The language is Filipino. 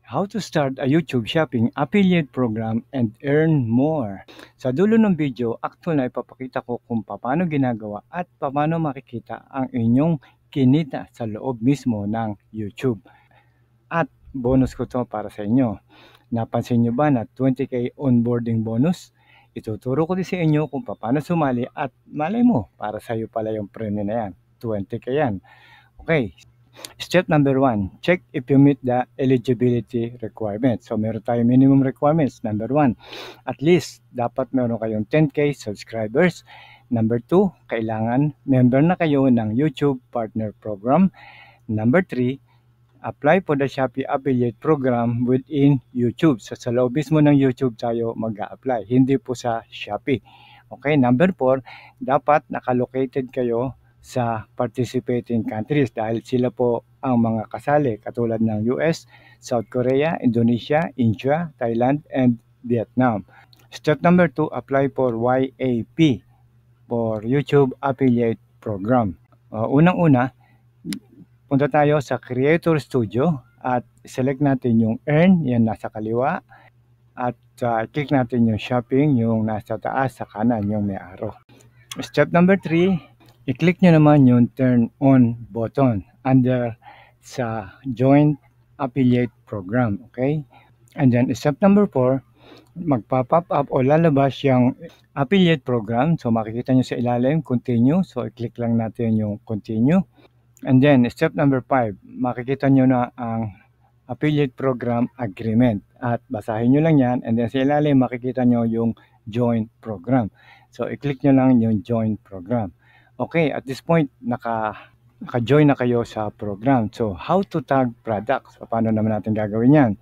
How to start a YouTube shopping affiliate program and earn more. Sa dulo ng video, actual na ipapakita ko kung paano ginagawa at paano makikita ang inyong kinita sa loob mismo ng YouTube. At bonus ko to para sa inyo. Napansin nyo ba na 20k onboarding bonus? Ituturo ko din sa inyo kung paano sumali at malay mo, para sa iyo pala yung premium na yan. 20k yan. Okay. Step number 1, check if you meet the eligibility requirements. So, meron tayong minimum requirements. Number 1, at least dapat meron kayong 10k subscribers. Number 2, kailangan member na kayo ng YouTube Partner Program. Number 3, apply for the Shopee Affiliate Program within YouTube. So, sa loob mismo ng YouTube tayo mag-a-apply, hindi po sa Shopee. Okay, number 4, dapat nakalocated kayo sa participating countries dahil sila po ang mga kasali katulad ng US, South Korea, Indonesia, India, Thailand, and Vietnam. Step number 2, apply for YAP for YouTube Affiliate Program. Unang-una, punta tayo sa Creator Studio at select natin yung Earn, yan nasa kaliwa, at click natin yung Shopping, yung nasa taas sa kanan, yung may arrow. Step number 3, i-click nyo naman yung turn on button under sa joint affiliate program. Okay? And then step number 4, magpa-pop up o lalabas yung affiliate program. So makikita nyo sa ilalim, continue. So i-click lang natin yung continue. And then step number 5, makikita nyo na ang affiliate program agreement. At basahin nyo lang yan. And then sa ilalim, makikita nyo yung joint program. So i-click nyo lang yung joint program. Okay, at this point, naka-join na kayo sa program. So, how to tag products? So, paano naman natin gagawin yan?